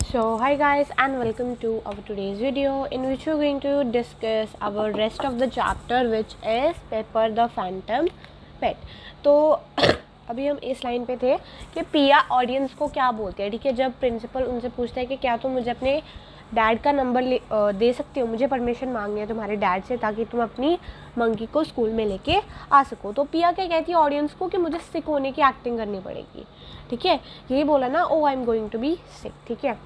So hi guys and welcome to our today's video in which we're going to discuss our rest of the chapter which is Pepper the Phantom Pet. तो अभी हम इस line पे थे कि पिया audience को क्या बोलते हैं, ठीक है। जब प्रिंसिपल उनसे पूछता है कि क्या तुम मुझे अपने डैड का नंबर दे सकते हो, मुझे परमिशन मांगनी है तुम्हारे डैड से ताकि तुम अपनी मंकी को स्कूल में लेके आ सको। तो पिया क्या कहती है ऑडियंस को कि मुझे सिक होने की एक्टिंग करनी पड़ेगी, ठीक है। यही बोला ना, oh I am going to be sick, ठीक है,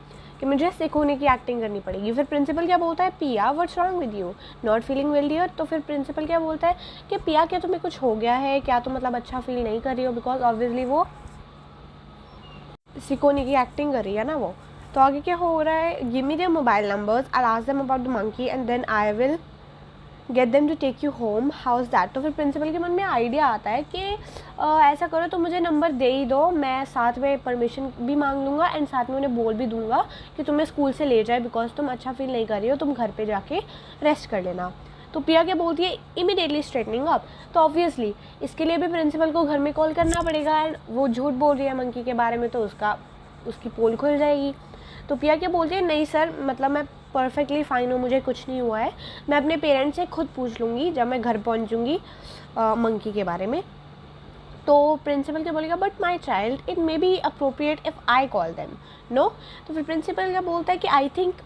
कि मुझे सिक होने की एक्टिंग करनी पड़ेगी। फिर प्रिंसिपल क्या बोलता है, Piya what's wrong with you, not feeling well dear. तो फिर प्रिंसिपल क्या बोलता है कि पिया क्या तुम्हें कुछ हो गया है, क्या तुम मतलब अच्छा फील नहीं कर रही हो, बिकॉज ऑब्वियसली वो सिक होने की एक्टिंग कर रही है ना वो। तो आगे क्या हो रहा है, give me their mobile numbers, I ask them about the monkey and then I will get them to take you home, how is that. तो फिर प्रिंसिपल के मन में आइडिया आता है कि ऐसा करो तो मुझे नंबर दे ही दो, मैं साथ में परमिशन भी मांग लूँगा एंड साथ में उन्हें बोल भी दूँगा कि तुम्हें स्कूल से ले जाए, बिकॉज तुम अच्छा फील नहीं कर रही हो, तुम घर पे जाके रेस्ट कर लेना। तो पिया क्या बोलती है, इमीडिएटली स्ट्रेटनिंग अप। तो ऑब्वियसली इसके लिए भी प्रिंसिपल को घर में कॉल करना पड़ेगा एंड वो झूठ बोल रही है मंकी के बारे में, तो उसकी पोल खुल जाएगी। तो पिया क्या बोलती है, नहीं सर, मतलब मैं परफेक्टली फ़ाइन हूँ, मुझे कुछ नहीं हुआ है, मैं अपने पेरेंट्स से खुद पूछ लूँगी जब मैं घर पहुँचूँगी मंकी के बारे में। तो प्रिंसिपल क्या बोलेगा, but my child it may be appropriate if I call them no. तो फिर प्रिंसिपल क्या बोलता है कि आई थिंक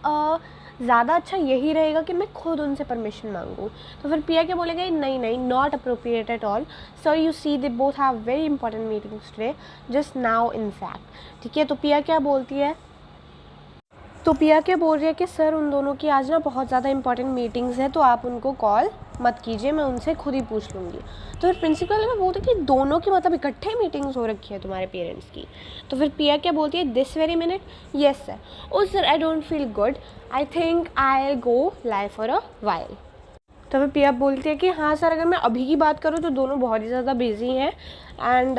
ज़्यादा अच्छा यही रहेगा कि मैं खुद उनसे परमिशन मांगूँ। तो फिर पिया क्या बोलेगा, नहीं नहीं, not appropriate at all sir, you see they both have very important meetings today just now in fact, ठीक है। तो पिया क्या बोलती है, तो पिया क्या बोल रही है कि सर उन दोनों की आज ना बहुत ज़्यादा इंपॉर्टेंट मीटिंग्स है, तो आप उनको कॉल मत कीजिए, मैं उनसे खुद ही पूछ लूँगी। तो फिर प्रिंसिपल में बोलते कि दोनों की मतलब इकट्ठे मीटिंग्स हो रखी है तुम्हारे पेरेंट्स की। तो फिर पिया क्या बोलती है, this very minute, yes sir, oh sir I don't feel good, I think I will go lie for a while. तो फिर पिया बोलती है कि हाँ सर, अगर मैं अभी की बात करूँ तो दोनों बहुत ही ज़्यादा बिजी हैं एंड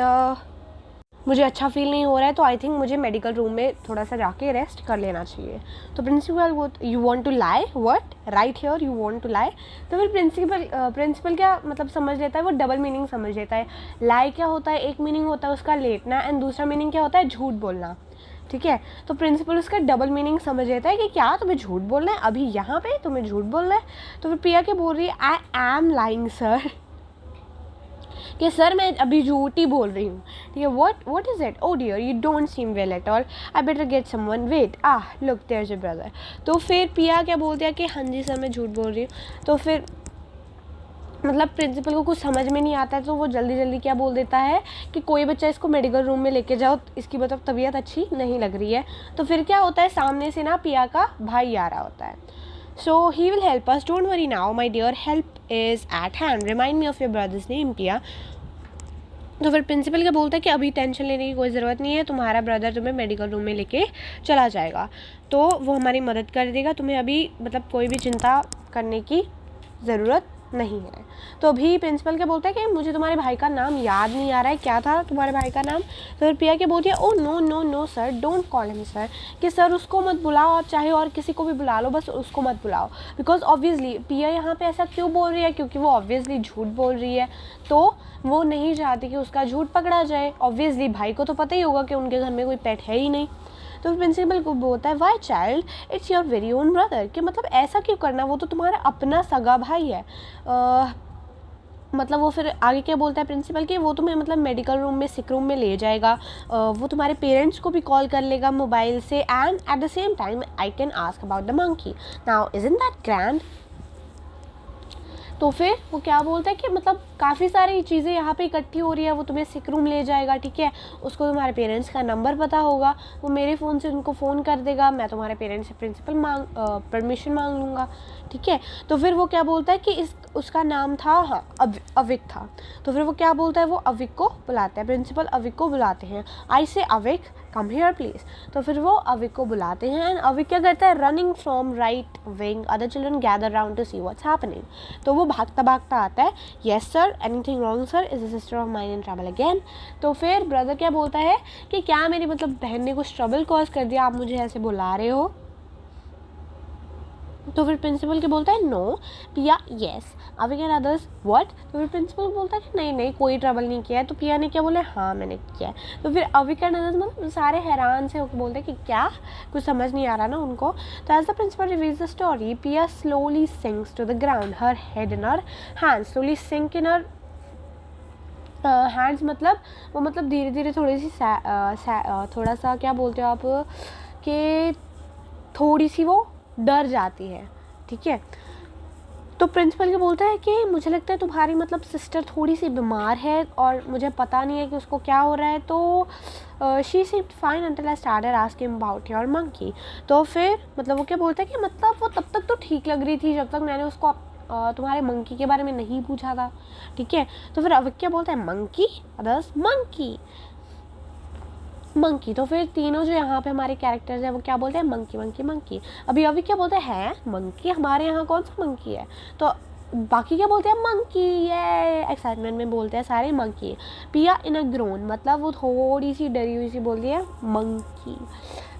मुझे अच्छा फील नहीं हो रहा है, तो आई थिंक मुझे मेडिकल रूम में थोड़ा सा जाके रेस्ट कर लेना चाहिए। तो प्रिंसिपल वो, you want to lie what, right here you want to lie. तो फिर प्रिंसिपल क्या मतलब समझ लेता है, वो डबल मीनिंग समझ लेता है। लाई क्या होता है, एक मीनिंग होता है उसका लेटना एंड दूसरा मीनिंग क्या होता है, झूठ बोलना, ठीक है। तो प्रिंसिपल उसका डबल मीनिंग समझ लेता है कि क्या तुम्हें झूठ बोलना है, अभी यहाँ पे तुम्हें झूठ बोलना है। तो फिर पिया क्या बोल रही है, आई एम लाइंग सर, कि सर मैं अभी झूठ ही बोल रही हूँ, ठीक है। What is it, oh dear you don't seem well at all, I better get someone, wait look there is your brother. तो फिर पिया क्या बोलती है कि हाँ जी सर मैं झूठ बोल रही हूँ। तो फिर मतलब प्रिंसिपल को कुछ समझ में नहीं आता है, तो वो जल्दी जल्दी क्या बोल देता है कि कोई बच्चा इसको मेडिकल रूम में लेके जाओ, इसकी मतलब तबीयत अच्छी नहीं लग रही है। तो फिर क्या होता है, सामने से ना पिया का भाई आ रहा होता है। So he will help us. Don't worry now, my dear. Help is at hand. Remind me of your brother's name, Pia. तो फिर प्रिंसिपल क्या बोलता है कि अभी टेंशन लेने की कोई ज़रूरत नहीं है, तुम्हारा ब्रदर तुम्हें मेडिकल रूम में लेके चला जाएगा, तो वो हमारी मदद कर देगा, तुम्हें अभी मतलब कोई भी चिंता करने की ज़रूरत नहीं है। तो अभी प्रिंसिपल क्या बोलता है कि मुझे तुम्हारे भाई का नाम याद नहीं आ रहा है, क्या था तुम्हारे भाई का नाम। तो फिर पिया क्या बोलती है, oh no no no sir, don't call him sir, कि सर उसको मत बुलाओ, आप चाहे और किसी को भी बुला लो, बस उसको मत बुलाओ। बिकॉज ऑब्वियसली पिया यहाँ पे ऐसा क्यों बोल रही है, क्योंकि वो ऑब्वियसली झूठ बोल रही है, तो वो नहीं चाहती कि उसका झूठ पकड़ा जाए। ऑब्वियसली भाई को तो पता ही होगा कि उनके घर में कोई पेट है ही नहीं। तो प्रिंसिपल को बोलता है, why child, it's your very own brother, कि मतलब ऐसा क्यों करना, वो तो तुम्हारा अपना सगा भाई है। मतलब वो फिर आगे क्या बोलता है प्रिंसिपल कि वो तुम्हें मतलब मेडिकल रूम में, सिक रूम में ले जाएगा, वो तुम्हारे पेरेंट्स को भी कॉल कर लेगा मोबाइल से, and at the same time I can ask about the monkey, now isn't that grand. तो फिर वो क्या बोलता है कि मतलब काफ़ी सारी चीज़ें यहाँ पे इकट्ठी हो रही है, वो तुम्हें सिक रूम ले जाएगा, ठीक है, उसको तुम्हारे पेरेंट्स का नंबर पता होगा, वो मेरे फ़ोन से उनको फ़ोन कर देगा, मैं तुम्हारे पेरेंट्स से परमिशन मांग लूँगा, ठीक है। तो फिर वो क्या बोलता है कि उसका नाम था, हाँ, अविक था। तो फिर वो क्या बोलता है, वो अविक को बुलाता है, प्रिंसिपल अविक को बुलाते हैं, आई से अविक कम हियर प्लीज़। तो फिर वो अविक को बुलाते हैं एंड अविक क्या करता है, running from right wing, other children gather round to see what's happening. तो वो भागता भागता आता है, yes sir, anything wrong sir, is the sister of mine in trouble again. तो फिर ब्रदर क्या बोलता है कि क्या मेरी मतलब बहन ने कुछ ट्रबल कॉज कर दिया, आप मुझे ऐसे बुला रहे हो। तो फिर प्रिंसिपल के बोलता है नो, पिया yes, Avik and others what. तो फिर प्रिंसिपल बोलता है कि नहीं नहीं कोई ट्रबल नहीं किया है। तो पिया ने क्या बोला, हाँ मैंने किया है। तो फिर अविक एंड अदर्स मतलब सारे हैरान से बोलते हैं कि क्या, कुछ समझ नहीं आ रहा ना उनको। तो as the principal reveals the story, Piya slowly sinks to the ground, her head in her hand slowly sink in her hands, मतलब वो मतलब धीरे धीरे थोड़ी सी थोड़ा सा क्या बोलते हो आप कि थोड़ी सी वो डर जाती है, ठीक है। तो प्रिंसिपल के बोलता है कि मुझे लगता है तुम्हारी मतलब सिस्टर थोड़ी सी बीमार है और मुझे पता नहीं है कि उसको क्या हो रहा है। तो she seemed fine until I started asking about your monkey. तो फिर मतलब वो क्या बोलता है कि मतलब वो तब तक तो ठीक लग रही थी जब तक मैंने उसको तुम्हारे मंकी के बारे में नहीं पूछा था, ठीक है। तो फिर अविक क्या बोलता है, मंकी, अदर्स मंकी मंकी। तो फिर तीनों जो यहाँ पे हमारे कैरेक्टर्स हैं वो क्या बोलते हैं, मंकी मंकी मंकी। अभी अभी क्या बोलते हैं, मंकी, हमारे यहाँ कौन सा मंकी है। तो बाकी क्या बोलते हैं, मंकी, ये एक्साइटमेंट में बोलते हैं सारे मंकी। पिया इन अ ग्रोन मतलब वो थोड़ी सी डरी हुई सी बोलती है मंकी।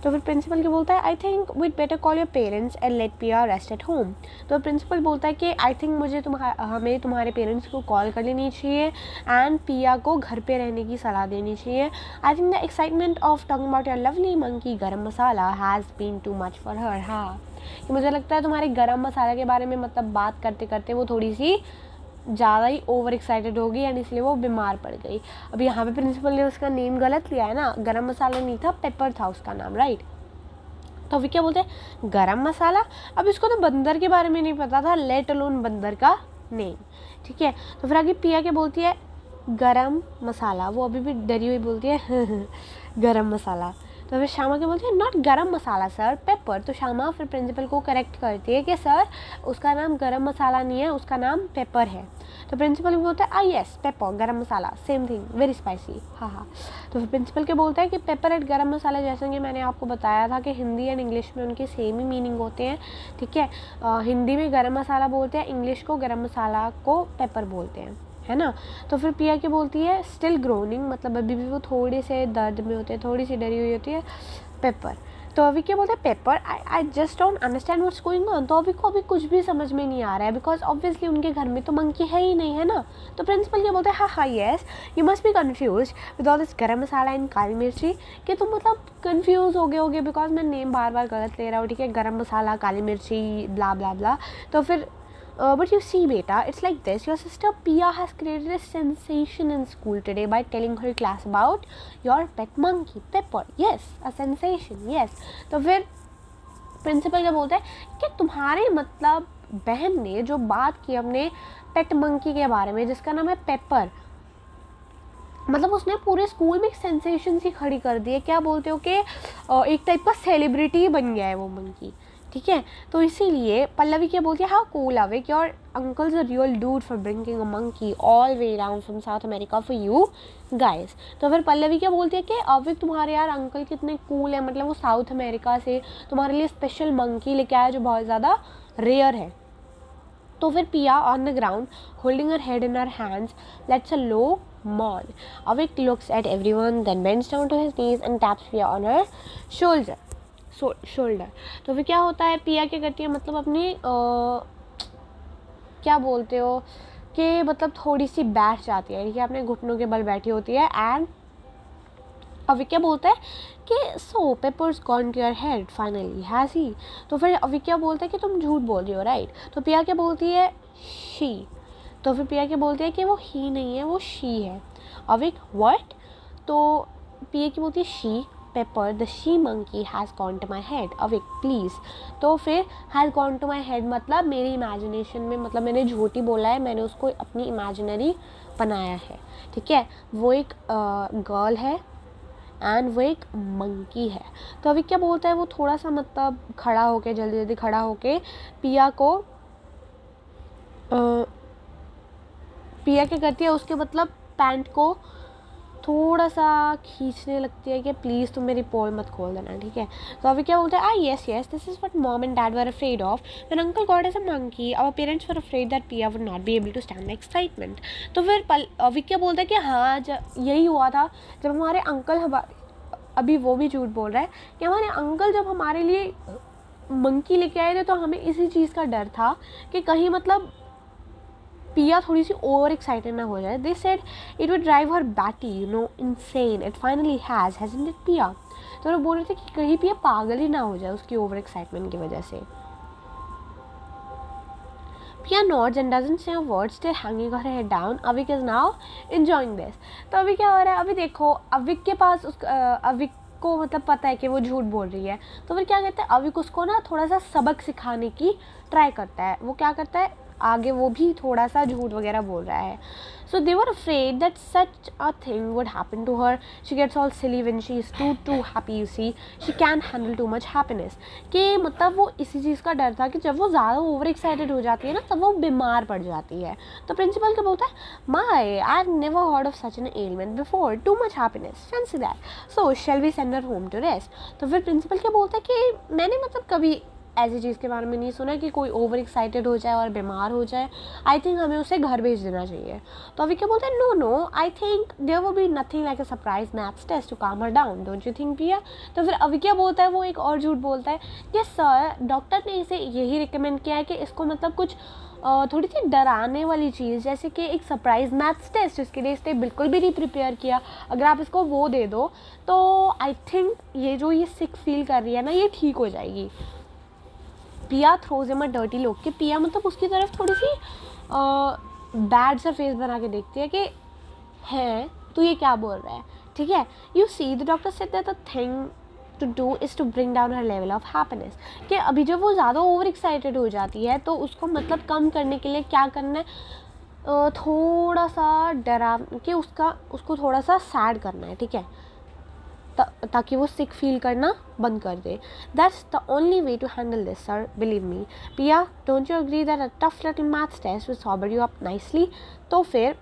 तो फिर प्रिंसिपल क्या बोलता है, I think weed better call your parents and let पिया रेस्ट एट होम। तो प्रिंसिपल बोलता है कि आई थिंक हमें तुम्हारे पेरेंट्स को कॉल कर लेनी चाहिए एंड पिया को घर पे रहने की सलाह देनी चाहिए। I think the excitement of talking about your lovely monkey garam masala has been too much for her. हाँ, कि मुझे लगता है तुम्हारे गरम मसाला के बारे में मतलब बात करते करते वो थोड़ी सी ज़्यादा ही ओवर एक्साइटेड होगी एंड इसलिए वो बीमार पड़ गई। अब यहाँ पे प्रिंसिपल ने उसका नेम गलत लिया है ना, गरम मसाला नहीं था, पेपर था उसका नाम, राइट। तो अभी क्या बोलते हैं, गरम मसाला। अब इसको तो बंदर के बारे में नहीं पता था, लेट अलोन बंदर का नेम, ठीक है। तो फिर आगे पिया क्या बोलती है, गरम मसाला। वो अभी भी डरी हुई बोलती है गरम मसाला। तो फिर श्यामा क्या बोलती है, नॉट गरम मसाला सर, पेपर। तो श्यामा फिर प्रिंसिपल को करेक्ट करती है कि सर उसका नाम गरम मसाला नहीं है, उसका नाम पेपर है। तो प्रिंसिपल भी बोलता है आई येस पेपर, गरम मसाला सेम थिंग, वेरी स्पाइसी, हाँ हाँ। तो फिर प्रिंसिपल के बोलता है कि पेपर एंड गरम मसाला, जैसे कि मैंने आपको बताया था कि हिंदी एंड इंग्लिश में उनके सेम ही मीनिंग होते हैं, ठीक है। हिंदी में गरम मसाला बोलते हैं, इंग्लिश को गरम मसाला को पेपर बोलते हैं, है ना। तो फिर पिया की बोलती है स्टिल ग्रोनिंग, मतलब अभी भी वो थोड़े से दर्द में होते हैं, थोड़ी सी डरी हुई होती है, पेपर। तो अभी क्या बोलते हैं, paper, I just don't understand what's going on. तो अभी को अभी कुछ भी समझ में नहीं आ रहा है बिकॉज ऑब्वियसली उनके घर में तो मंकी है ही नहीं, है ना। तो प्रिंसिपल क्या बोलते हैं, हाँ हाँ yes you must be confuse with all this गरम मसाला एंड काली मिर्ची, कि तुम मतलब कन्फ्यूज़ हो गए होगे बिकॉज मैं नेम बार बार गलत ले रहा हूँ, ठीक है, गरम मसाला, काली मिर्ची, ब्ला ब्ला ब्ला। तो फिर but you see beta, it's like this, your sister Pia has created a sensation in school today by telling her class about your pet monkey Pepper. Yes, a sensation, yes. तो फिर प्रिंसिपल क्या बोलता है कि तुम्हारे मतलब बहन ने जो बात की अपने पेट मंकी के बारे में जिसका नाम है पेपर, मतलब उसने पूरे स्कूल में एक सेंसेशन सी खड़ी कर दी है। क्या बोलते हो कि एक टाइप का सेलिब्रिटी बन गया है वो मंकी, ठीक है। तो इसीलिए पल्लवी क्या बोलती है, how cool Avik, your uncle's a real dude for bringing a monkey all way around from South America for you guys. तो फिर पल्लवी क्या बोलती है कि अविक तुम्हारे यार अंकल कितने कूल है, मतलब वो साउथ अमेरिका से तुम्हारे लिए स्पेशल मंकी लेके आया जो बहुत ज़्यादा रेयर है। तो फिर Piya on the ground holding her head in her hands lets a low mall. Avik looks at everyone then bends down to his knees and taps Piya on her shoulder. तो फिर क्या होता है, पिया क्या करती है, मतलब अपनी क्या बोलते हो कि मतलब थोड़ी सी बैठ जाती है, ठीक है, अपने घुटनों के बल बैठी होती है। एंड अभी क्या बोलता है कि so papers gone to your head finally has he. तो फिर अभी क्या बोलता है कि तुम झूठ बोल रही हो, राइट। तो पिया क्या बोलती है, शी। तो फिर पिया क्या बोलती है कि वो ही नहीं है, वो शी है। अविक व्हाट। तो पिया की बोलती है she Pepper the she monkey has gone to my head Avik please. तो फिर has gone to my head मतलब मेरी इमेजिनेशन में, मतलब मैंने झूठ ही बोला है, मैंने उसको अपनी इमेजिनरी बनाया है, ठीक है। वो एक गर्ल है एंड वो एक मंकी है। तो अभी क्या बोलता है, वो थोड़ा सा मतलब खड़ा होके जल्दी जल्दी खड़ा होके पिया को पिया क्या करती है, उसके मतलब पैंट को थोड़ा सा खींचने लगती है कि प्लीज़ तुम मेरी पोल मत खोल देना, ठीक है। तो अभी क्या बोलते हैं, I yes yes this is what mom and dad were afraid of when uncle got us a monkey our parents were afraid that Piya would not be able to stand the excitement. तो फिर अभी क्या बोलता है कि हाँ यही हुआ था जब हमारे अंकल, अभी वो भी झूठ बोल रहा है कि हमारे अंकल जब हमारे लिए मंकी लेके आए थे तो हमें इसी चीज़ का डर था कि कहीं मतलब पिया थोड़ी सी ओवर एक्साइटेड ना हो जाए. They said it would drive her Betty insane. It finally hasn't it पिया. तो लोग बोल रहे थे कि कहीं पिया पागल ही ना हो जाए उसकी ओवर एक्साइटमेंट की वजह से. Pia nods and doesn't say a word, still hanging her head down. Avik is now enjoying this. तो अभी क्या हो रहा है, अभी देखो अविक के पास अविक को मतलब पता है कि वो झूठ बोल रही है. तो फिर क्या कहते हैं, अविक उसको ना थोड़ा सा सबक सिखाने की ट्राई करता है. वो क्या करता है, आगे वो भी थोड़ा सा झूठ वगैरह बोल रहा है. So they were afraid that such a thing would happen to her. She gets all silly when she is too happy, you see. She can't handle too much happiness. कि मतलब वो इसी चीज़ का डर था कि जब वो ज़्यादा ओवर एक्साइटेड हो जाती है ना तब वो बीमार पड़ जाती है. तो प्रिंसिपल क्या बोलता है, my I have never heard of such an element before. Too much happiness, fancy that. So shall we send her home to rest. तो फिर प्रिंसिपल क्या बोलता है कि मैंने मतलब कभी ऐसी चीज़ के बारे में नहीं सुना कि कोई ओवर एक्साइटेड हो जाए और बीमार हो जाए. आई थिंक हमें उसे घर भेज देना चाहिए. तो अभी क्या बोलते हैं, no I think there will be nothing like a surprise maths test to calm her down. Don't you think Piya. तो फिर अभी क्या बोलता है, वो एक और झूठ बोलता है कि सर डॉक्टर ने इसे यही रिकमेंड किया है कि इसको मतलब कुछ थोड़ी सी डराने वाली चीज़ जैसे कि एक सरप्राइज मैथ्स टेस्ट, इसके लिए इसने बिल्कुल भी नहीं प्रिपेयर किया. अगर आप इसको वो दे दो तो आई थिंक ये जो ये सिक फील कर रही है ना ये ठीक हो जाएगी. पिया throws him a dirty look. कि पिया मतलब उसकी तरफ थोड़ी सी बैड सा फेस बना के देखती है कि है तू ये क्या बोल रहा है. ठीक है, you see the doctor said that the thing to do is to bring down her level of happiness. कि अभी जब वो ज़्यादा ओवर एक्साइटेड हो जाती है तो उसको मतलब कम करने के लिए क्या करना है, थोड़ा सा डरा कि उसको थोड़ा सा सैड करना है. ठीक है, ताकि वो सिक फील करना बंद कर दे. That's the only way to handle this sir, believe me. Piya, don't you agree that a tough little maths test will sober you up nicely. तो फिर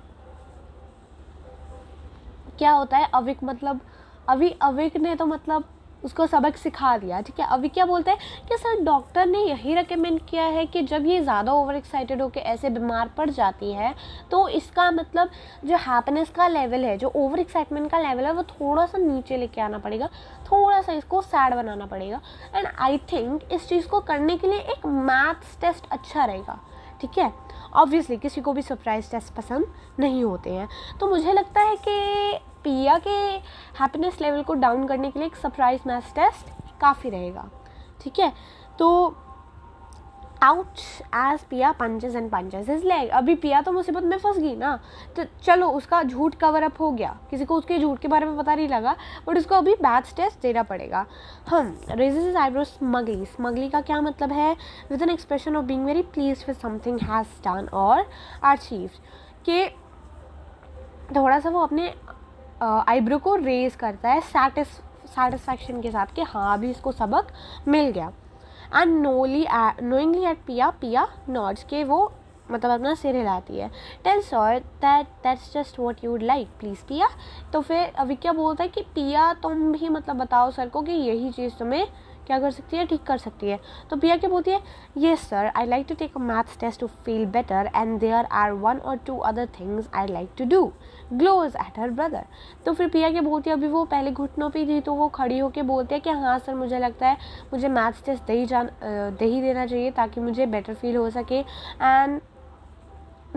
क्या होता है, अविक ने तो मतलब उसको सबक सिखा दिया. ठीक है, अभी क्या बोलते हैं कि सर डॉक्टर ने यही रिकमेंड किया है कि जब ये ज़्यादा ओवर एक्साइटेड होकर ऐसे बीमार पड़ जाती है तो इसका मतलब जो हैप्पीनेस का लेवल है, जो ओवर एक्साइटमेंट का लेवल है वो थोड़ा सा नीचे लेके आना पड़ेगा, थोड़ा सा इसको सैड बनाना पड़ेगा. एंड आई थिंक इस चीज़ को करने के लिए एक मैथ्स टेस्ट अच्छा रहेगा. ठीक है, ऑब्वियसली किसी को भी सरप्राइज टेस्ट पसंद नहीं होते हैं. तो मुझे लगता है कि पिया के हैप्पीनेस लेवल को डाउन करने के लिए एक सरप्राइज मैथ्स टेस्ट काफ़ी रहेगा. ठीक है, तो आउच एज पिया punches and punches his leg. अभी पिया तो मुसीबत में फंस गई ना, तो चलो उसका झूठ कवर अप हो गया, किसी को उसके झूठ के बारे में पता नहीं लगा, बट उसको अभी मैथ्स टेस्ट देना पड़ेगा. Raises his eyebrows smugly. Smugly का क्या मतलब है, with an expression of being very pleased with something has done और अचीव्ड. कि थोड़ा सा वो अपने आईब्रो को रेज करता है सेटिस्फैक्शन के साथ कि हाँ अभी इसको सबक मिल गया. And knowingly at Piya nods के वो मतलब अपना सिर हिलाती है. Tell sir that's just what you would like please Piya. तो फिर अभी क्या बोलता है कि पिया तुम भी मतलब बताओ सर को कि यही चीज़ तुम्हें क्या कर सकती है, ठीक कर सकती है. तो पिया क्या बोलती है, yes sir I like to take a maths test to feel better and there are 1 or 2 other things I like to do. Glows at her brother. तो फिर पिया क्या बोलती है, अभी वो पहले घुटनों पे थी तो वो खड़ी होकर बोलती है कि हाँ सर मुझे लगता है मुझे मैथ्स टेस्ट दे ही देना चाहिए ताकि मुझे बेटर फील हो सके. एंड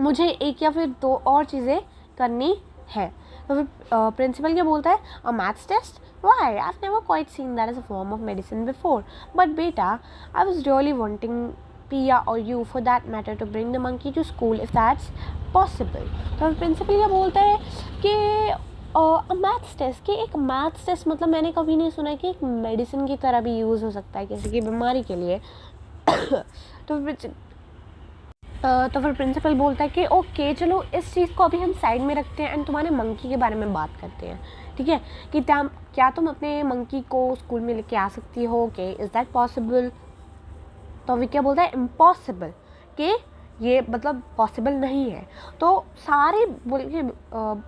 मुझे एक या फिर 2 और चीज़ें करनी है. तो फिर प्रिंसिपल क्या बोलता है, a maths test, why I've never quite seen that as a form of medicine before, but beta I was really wanting Pia or you for that matter to bring the monkey to school if that's possible. तो principal क्या बोलता है कि maths test, कि एक maths test मतलब मैंने कभी नहीं सुना कि एक मेडिसिन की तरह भी यूज़ हो सकता है किसी की बीमारी के लिए. तो फिर प्रिंसिपल बोलता है कि ओके चलो इस चीज़ को अभी हम साइड में रखते हैं एंड तुम्हारे मंकी के बारे में बात करते हैं. ठीक है, कि क्या तुम अपने मंकी को स्कूल में लेके आ सकती हो, कि इज़ दैट पॉसिबल. तो अभी क्या बोलता है, इम्पॉसिबल, कि ये मतलब पॉसिबल नहीं है. तो सारे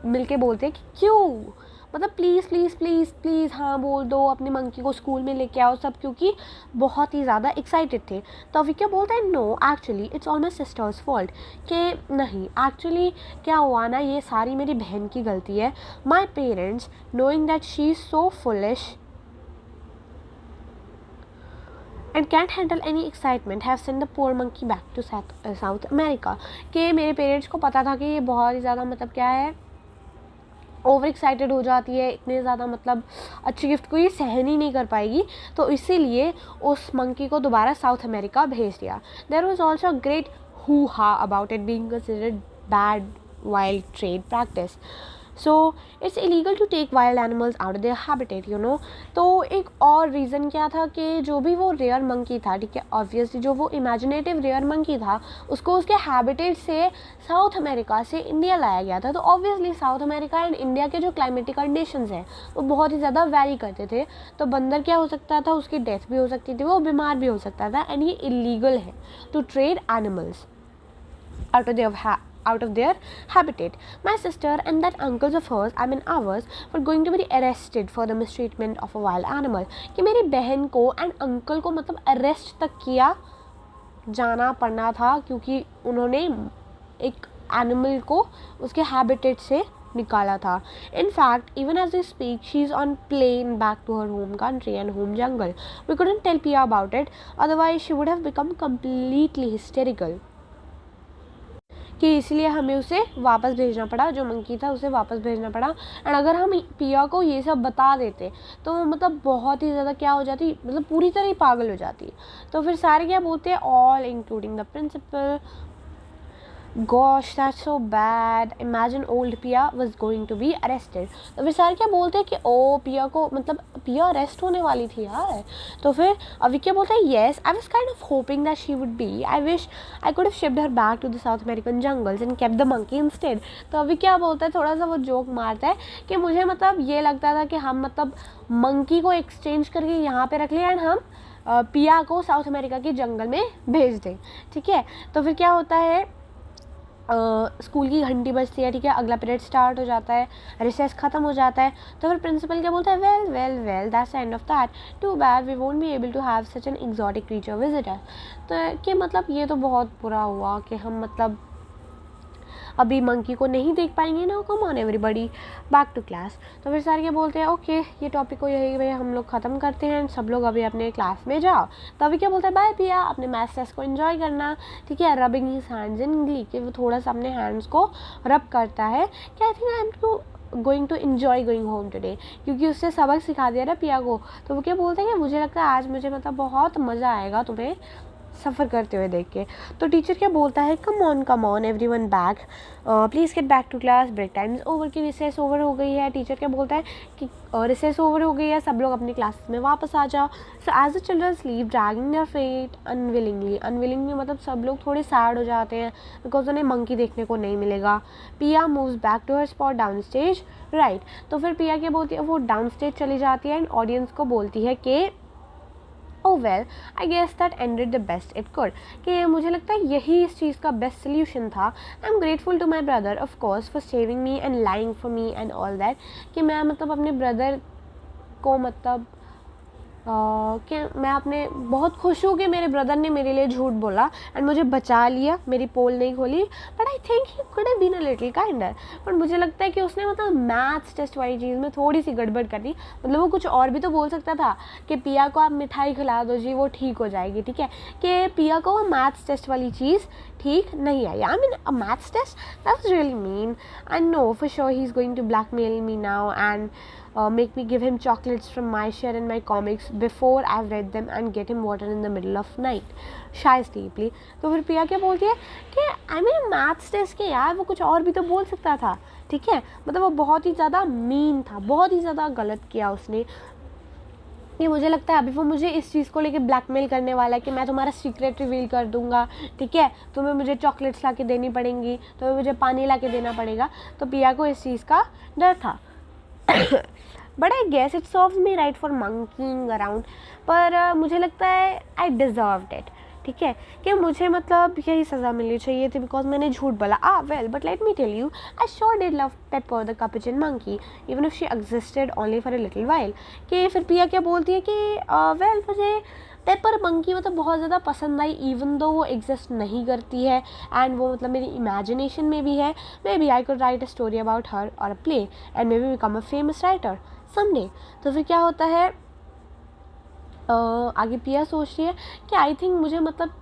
मिल के बोलते हैं कि क्यों, मतलब प्लीज़ प्लीज़ प्लीज़ प्लीज़ हाँ बोल दो, अपने मंकी को स्कूल में लेके आओ सब, क्योंकि बहुत ही ज़्यादा एक्साइटेड थे. तो अभी क्या बोलता है, no actually it's all my sister's fault. कि नहीं एक्चुअली क्या हुआ ना, ये सारी मेरी बहन की गलती है. My parents knowing that she is so foolish and can't handle any excitement have send the poor monkey back to South America. कि मेरे पेरेंट्स को पता था कि ये बहुत ही ज़्यादा मतलब क्या है, ओवर एक्साइटेड हो जाती है, इतने ज़्यादा मतलब अच्छी गिफ्ट को ये सहन ही नहीं कर पाएगी, तो इसीलिए उस मंकी को दोबारा साउथ अमेरिका भेज दिया। There was also a great hoo ha about it being considered bad wild trade practice. So it's illegal to take wild animals out of their habitat, you know. तो एक और reason क्या था कि जो भी वो रेयर मंकी था, ठीक है, ऑब्वियसली जो वो इमेजिनेटिव रेयर मंकी था उसको उसके हैबिटेट से साउथ अमेरिका से इंडिया लाया गया था। तो obviously south America and India के जो क्लाइमेटिक कंडीशंस हैं वो बहुत ही ज़्यादा वैरी करते थे। तो बंदर क्या हो सकता था, उसकी डेथ भी हो सकती थी, वो बीमार भी हो सकता था, एंड ये इलीगल है to trade animals out of their habitat. My sister and that uncles of hers, I mean ours, were going to be arrested for the mistreatment of a wild animal. कि मेरी बहन को and uncle को मतलब arrest तक किया जाना पड़ना था क्योंकि उन्होंने एक एनिमल को उसके हैबिटेट से निकाला था. In fact, even as we speak, she's on plane back to her home country and home jungle. We couldn't tell Pia about it, otherwise she would have become completely hysterical. कि इसलिए हमें उसे वापस भेजना पड़ा, जो मंकी था उसे वापस भेजना पड़ा. एंड अगर हम पिया को ये सब बता देते तो मतलब बहुत ही ज़्यादा क्या हो जाती, मतलब पूरी तरह ही पागल हो जाती. तो फिर सारे क्या बोलते हैं, all including the principal, Gosh, that's so bad. Imagine old Pia was going to be arrested. तो फिर सारे क्या बोलते हैं कि ओ पिया को मतलब पिया अरेस्ट होने वाली थी यार. तो फिर अभी क्या बोलता है, yes, I was kind of hoping that she would be. I wish I could have shipped her back to the South American jungles and kept the monkey instead. तो अभी क्या बोलता है, थोड़ा सा वो जोक मारता है कि मुझे मतलब ये लगता था कि हम मतलब मंकी को एक्सचेंज करके यहाँ पे रख लें एंड हम पिया को साउथ अमेरिका के जंगल में भेज दें. ठीक है. तो फिर क्या होता है, स्कूल की घंटी बजती है. ठीक है. अगला पीरियड स्टार्ट हो जाता है, रिसेस ख़त्म हो जाता है. तो फिर प्रिंसिपल क्या बोलता है, well that's the end of that. Too bad we won't be able to have such an exotic creature visitor. तो कि मतलब ये तो बहुत बुरा हुआ कि हम मतलब अभी मंकी को नहीं देख पाएंगे ना. Come on everybody, back to class. तो फिर सर क्या बोलते हैं, ओके ये टॉपिक को यही भाई हम लोग ख़त्म करते हैं, सब लोग अभी अपने क्लास में जाओ. तो अभी क्या बोलता है, बाय पिया, अपने मैथ्स टेस्ट को एंजॉय करना. ठीक है. Rubbing his hands in Glee, कि वो थोड़ा सा अपने हैंड्स को रब करता है कि I think I am to going to enjoy going home today, क्योंकि उससे सबक सिखा दिया ना पिया को. तो वो क्या बोलते हैं कि मुझे लगता है आज मुझे मतलब बहुत मज़ा आएगा तुम्हें सफ़र करते हुए देख के. तो टीचर क्या बोलता है, come on everyone back, please get back to class, break time is over, की रिसेस ओवर हो गई है. टीचर क्या बोलता है कि रिसेस ओवर हो गई है, सब लोग अपनी क्लासेस में वापस आ जाओ. So as the children sleep dragging their feet unwillingly मतलब सब लोग थोड़े सैड हो जाते हैं बिकॉज उन्हें मंकी देखने को नहीं मिलेगा. Piya moves back to her spot down stage, right. तो फिर पिया क्या बोलती है, वो डाउन स्टेज चली जाती है एंड ऑडियंस को बोलती है कि Oh well, I guess that ended the best it could. कि मुझे लगता है यही इस चीज़ का बेस्ट सोल्यूशन था. I'm grateful to my brother of course for saving me and lying for me and all that. कि मैं मतलब अपने ब्रदर को मतलब कि मैं अपने बहुत खुश हूँ कि मेरे ब्रदर ने मेरे लिए झूठ बोला एंड मुझे बचा लिया, मेरी पोल नहीं खोली. But I think he could have been a little kinder. बट मुझे लगता है कि उसने मतलब मैथ्स टेस्ट वाली चीज़ में थोड़ी सी गड़बड़ कर दी. मतलब वो कुछ और भी तो बोल सकता था कि पिया को आप मिठाई खिला दो जी, वो ठीक हो जाएगी. ठीक है. कि पिया को वो मैथ्स टेस्ट वाली चीज़ ठीक नहीं आई. I mean a maths test, that was really mean. I know for sure he is going to blackmail me now and make me give him chocolates from my share in my comics before I've read them and get him water in the middle of night. Shy sleepily. तो फिर पिया क्या बोलती है कि I mean maths test के यार वो कुछ और भी तो बोल सकता था. ठीक है. मतलब वो बहुत ही ज़्यादा मीन था, बहुत ही ज़्यादा गलत किया उसने. ये मुझे लगता है अभी वो मुझे इस चीज़ को लेके ब्लैकमेल करने वाला है कि मैं तुम्हारा सीक्रेट रिवील कर दूंगा. ठीक है. तुम्हें मुझे चॉकलेट्स ला के देनी पड़ेंगी, तुम्हें मुझे पानी ला के देना पड़ेगा. तो पिया को इस चीज़ का डर था. But I guess it serves me right for monkeying around. पर मुझे लगता है आई डिज़र्व्ड इट. ठीक है. कि मुझे मतलब यही सज़ा मिलनी चाहिए थी बिकॉज मैंने झूठ बोला. Well but let me tell you, I sure did love Pepper the capuchin monkey even if she existed only for a little while. कि फिर पिया क्या बोलती है कि वेल मुझे पेपर मंकी मतलब बहुत ज़्यादा पसंद आई इवन दो वो एग्जिस्ट नहीं करती है एंड वो मतलब मेरी इमेजिनेशन में भी है. Maybe I could write a story about her और a play and maybe become a famous writer someday. तो फिर क्या होता है, आगे पिया सोच रही है कि आई थिंक मुझे मतलब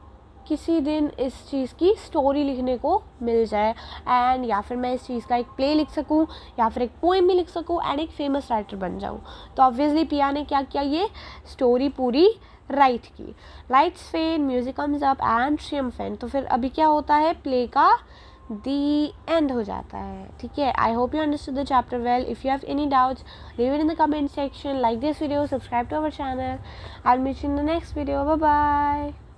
किसी दिन इस चीज़ की स्टोरी लिखने को मिल जाए, एंड या फिर मैं इस चीज़ का एक प्ले लिख सकूं या फिर एक पोएम भी लिख सकूं एंड एक फेमस राइटर बन जाऊं। तो ऑब्वियसली पिया ने क्या किया, ये स्टोरी पूरी राइट की। Lights fade, music comes up and triumphant. तो फिर अभी क्या होता है, प्ले का दी एंड हो जाता है। ठीक है, I hope you understood the chapter well. If you have any doubts, leave it in the comment section, like this video, subscribe to our channel. I'll meet you in the next video. Bye bye.